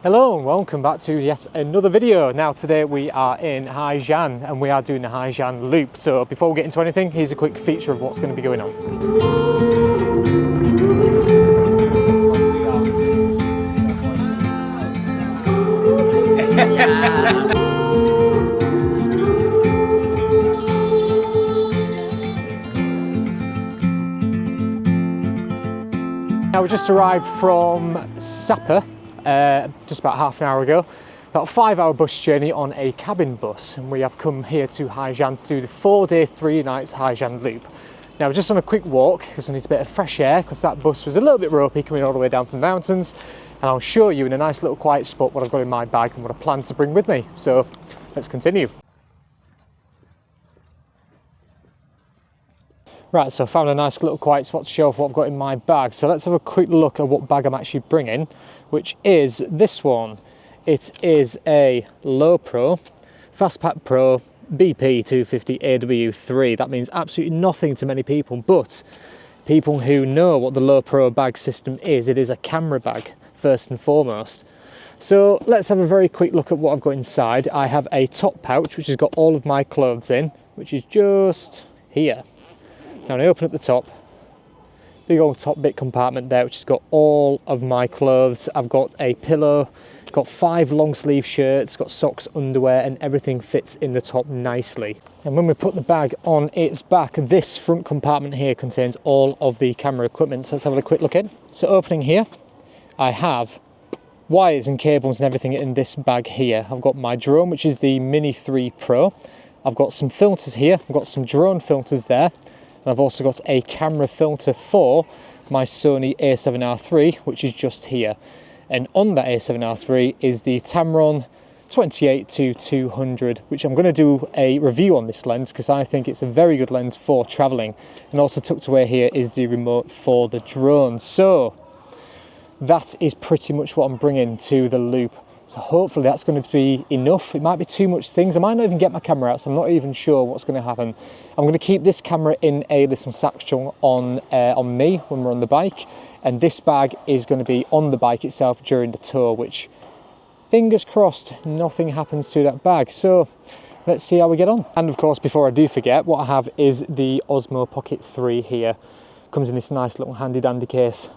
Hello and welcome back to yet another video. Now today we are in Giang and we are doing the Giang loop. So before we get into anything, here's a quick feature of what's going to be going on. Now we just arrived from Sapa. Just about half an hour ago, about a 5-hour bus journey on a cabin bus, and we have come here to Giang to do the 4-day 3 nights Giang loop. Now we're just on a quick walk because we need a bit of fresh air because that bus was a little bit ropey coming all the way down from the mountains, and I'll show you in a nice little quiet spot what I've got in my bag and what I plan to bring with me. So let's continue. Right, so I found a nice little quiet spot to show off what I've got in my bag. So let's have a quick look at what bag I'm actually bringing, which is this one. It is a Low Pro, Fastpack Pro, BP 250 AW3. That means absolutely nothing to many people, but people who know what the Low Pro bag system is, it is a camera bag first and foremost. So let's have a very quick look at what I've got inside. I have a top pouch, which has got all of my clothes in, which is just here. Now when I open up the top, big old top bit compartment there, which has got all of my clothes. I've got a pillow, got 5 long sleeve shirts, got socks, underwear, and everything fits in the top nicely. And when we put the bag on its back, this front compartment here contains all of the camera equipment. So let's have a quick look in. So opening here, I have wires and cables and everything in this bag here. I've got my drone, which is the Mini 3 Pro. I've got some filters here. I've got some drone filters there. And I've also got a camera filter for my Sony A7R3, which is just here. And on that A7R3 is the Tamron 28-200, which I'm going to do a review on this lens because I think it's a very good lens for traveling. And also tucked away here is the remote for the drone. So that is pretty much what I'm bringing to the loop. So hopefully that's going to be enough. It might be too much things. I might not even get my camera out, so I'm not even sure what's going to happen. I'm going to keep this camera in a little satchel on me when we're on the bike, and this bag is going to be on the bike itself during the tour, which, fingers crossed, nothing happens to that bag. So let's see how we get on. And of course, before I do forget, what I have is the Osmo Pocket 3 here. Comes in this nice little handy dandy case.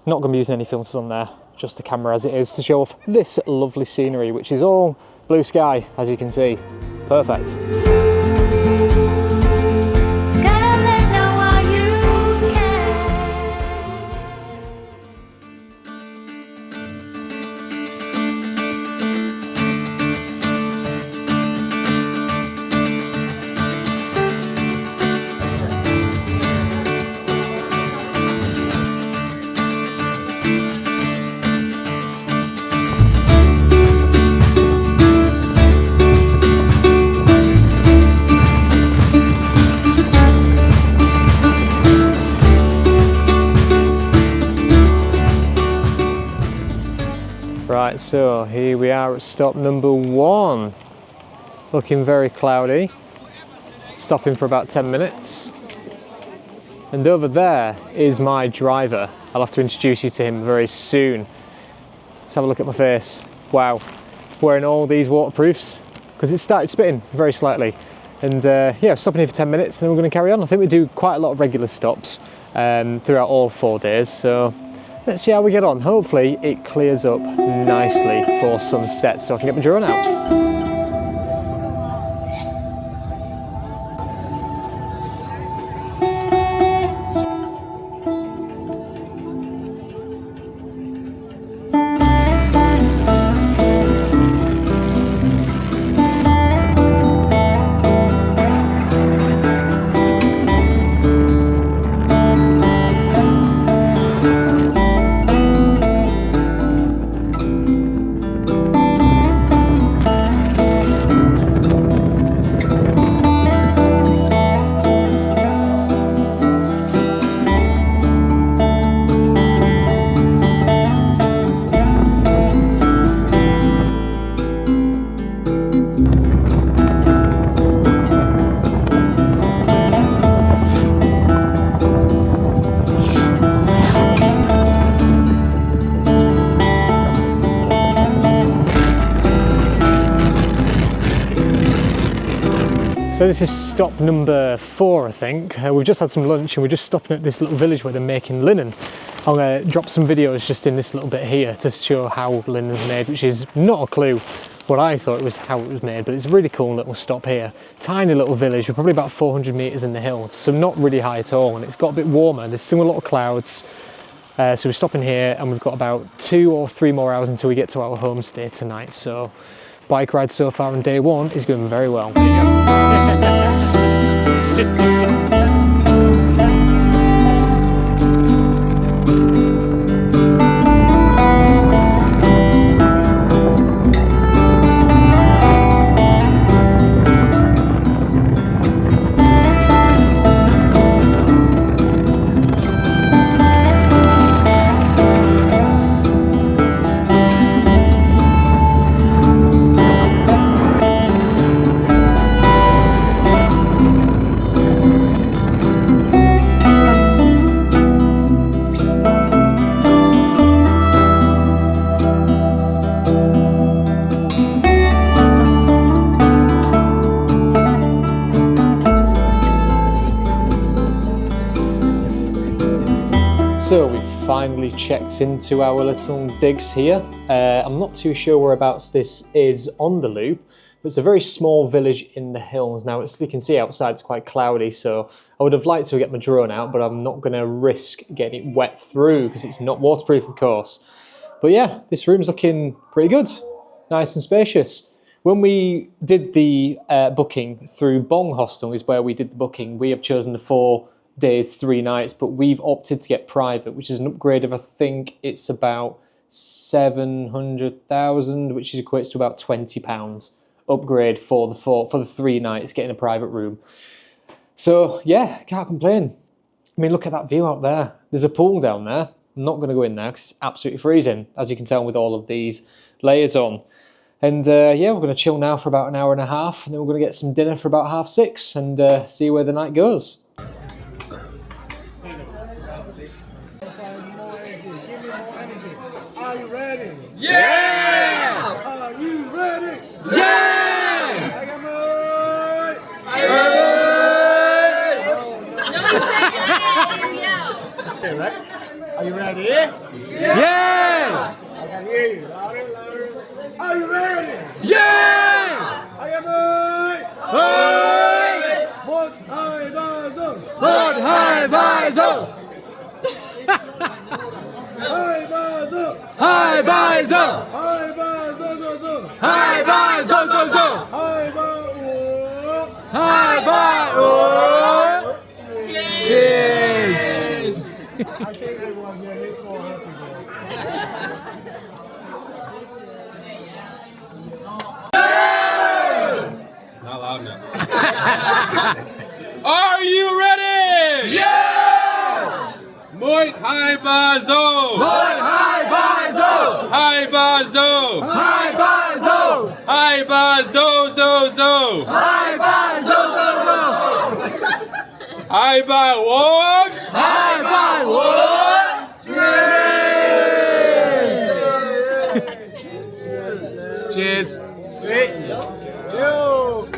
Not going to be using any filters on there, just the camera as it is to show off this lovely scenery, which is all blue sky, as you can see. Perfect. Right, so here we are at stop number 1. Looking very cloudy. Stopping for about 10 minutes. And over there is my driver. I'll have to introduce you to him very soon. Let's have a look at my face. Wow, wearing all these waterproofs because it started spitting very slightly. And yeah, stopping here for 10 minutes and then we're going to carry on. I think we do quite a lot of regular stops throughout all 4 days. So let's see how we get on. Hopefully it clears up nicely for sunset so I can get my drone out. So this is stop number 4, I think. We've just had some lunch and we're just stopping at this little village where they're making linen. I'm going to drop some videos just in this little bit here to show how linen's made, which is not a clue what I thought it was how it was made, but it's a really cool little stop here. Tiny little village, we're probably about 400 metres in the hills, so not really high at all, and it's got a bit warmer. There's still a lot of clouds, so we're stopping here and we've got about 2 or 3 more hours until we get to our homestay tonight. So bike ride so far on day 1 is going very well. So we've finally checked into our little digs here. I'm not too sure whereabouts this is on the loop, but it's a very small village in the hills. Now, as you can see outside, it's quite cloudy, so I would have liked to get my drone out, but I'm not going to risk getting it wet through because it's not waterproof, of course. But yeah, this room's looking pretty good, nice and spacious. When we did the booking through Bong Hostel is where we did the booking, we have chosen the 4 days, 3 nights, but we've opted to get private, which is an upgrade of, I think it's about 700,000, which equates to about £20 upgrade for the 3 nights, getting a private room. So yeah, can't complain. I mean, look at that view out there. There's a pool down there. I'm not going to go in there because it's absolutely freezing, as you can tell with all of these layers on. And yeah, we're going to chill now for about an hour and a half, and then we're going to get some dinner for about 6:30 and see where the night goes. Are you ready? Yes! Are you ready? Yes! Okay, right? Are you ready? Yes! I can hear you. Louder, louder. Are you ready? Yes! I am ready. Hey! Một hai ba giờ. 1, 2, 3, zo! 2 3 giờ. 2, 3, zo! 2 3 giờ giờ giờ. 2, 3, zo, zo, zo! 2 3 ủa. 2, 3, oh! Cheers! I think everyone here needs more happiness. Not loud enough. Are you ready? Yes! Moit hai ba zo! Moit hai ba zo! Hai ba zo! Hai ba zo! Hai ba zo zo zo! Hai ba zo zo zo! Hai ba one! Hai ba one! Cheers! Cheers! Yo.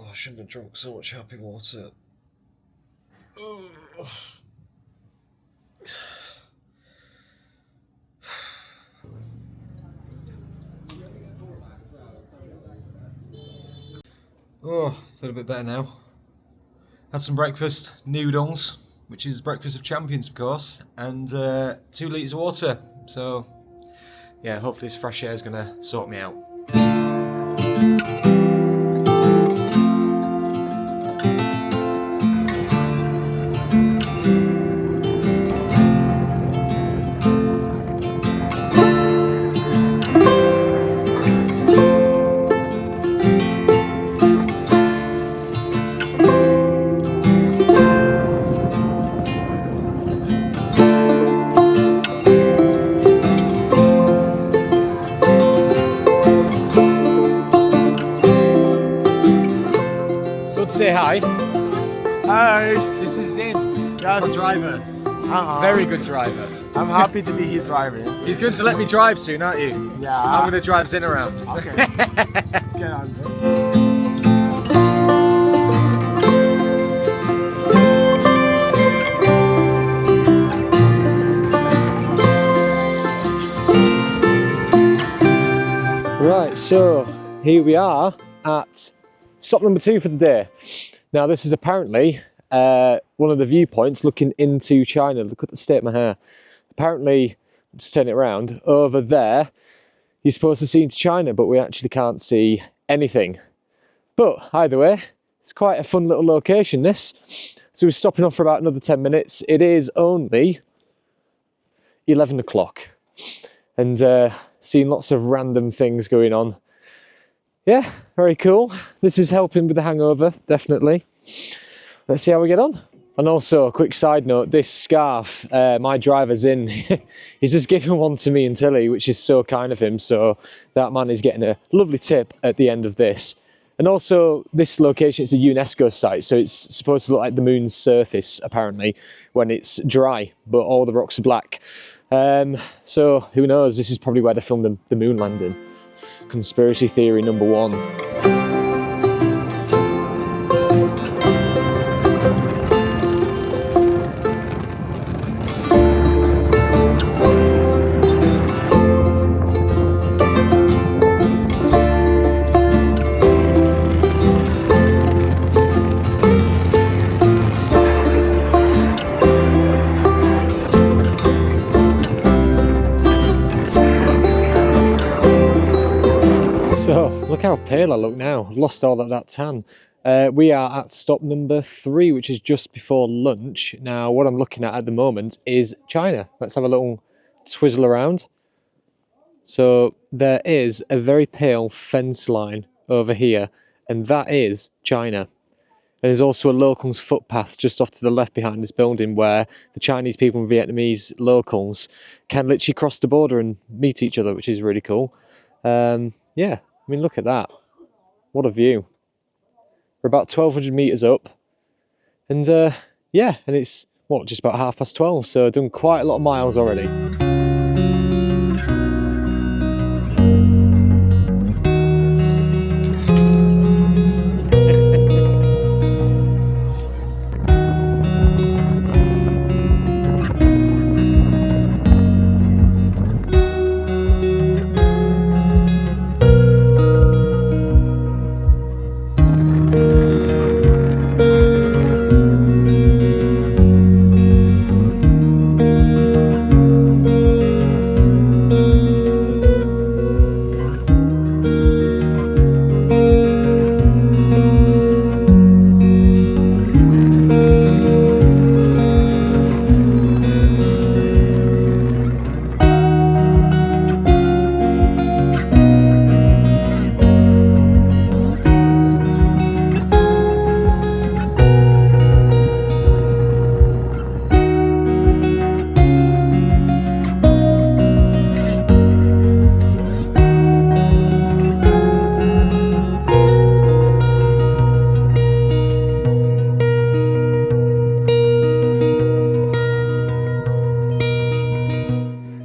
I shouldn't have drunk so much happy water. Oh, feel a bit better now. Had some breakfast, noodles, which is breakfast of champions, of course, and 2 litres of water. So, yeah, hopefully this fresh air is going to sort me out. Say hi. Hi, this is him. Good driver. Very good driver. I'm happy to be here driving. He's going to let me drive soon, aren't you? Yeah. I'm going to drive Zin around. Okay. Get on. Right, so here we are at stop number 2 for the day. Now this is apparently one of the viewpoints looking into China. Look at the state of my hair. Apparently, just turn it around, over there you're supposed to see into China, but we actually can't see anything. But either way, it's quite a fun little location this. So we're stopping off for about another 10 minutes. It is only 11 o'clock and seeing lots of random things going on. Yeah, very cool. This is helping with the hangover, definitely. Let's see how we get on. And also, a quick side note, this scarf, my driver's in, he's just given one to me and Tilly, which is so kind of him. So that man is getting a lovely tip at the end of this. And also, this location is a UNESCO site, so it's supposed to look like the moon's surface, apparently, when it's dry, but all the rocks are black. So who knows, this is probably where they filmed the moon landing. Conspiracy theory number 1. So, look how pale I look now. I've lost all of that tan. We are at stop number 3, which is just before lunch. Now, what I'm looking at the moment is China. Let's have a little twizzle around. So, there is a very pale fence line over here, and that is China. And there's also a locals footpath just off to the left behind this building where the Chinese people and Vietnamese locals can literally cross the border and meet each other, which is really cool. Yeah. I mean, look at that. What a view. We're about 1,200 metres up. And yeah, and it's, what, just about 12:30. So I've done quite a lot of miles already.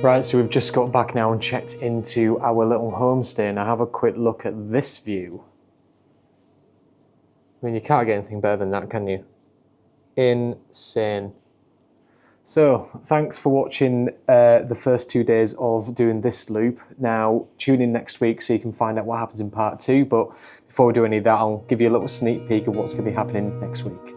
Right, so we've just got back now and checked into our little homestay. Now have a quick look at this view. I mean, you can't get anything better than that, can you? Insane. So, thanks for watching the first 2 days of doing this loop. Now, tune in next week so you can find out what happens in part 2. But before we do any of that, I'll give you a little sneak peek of what's going to be happening next week.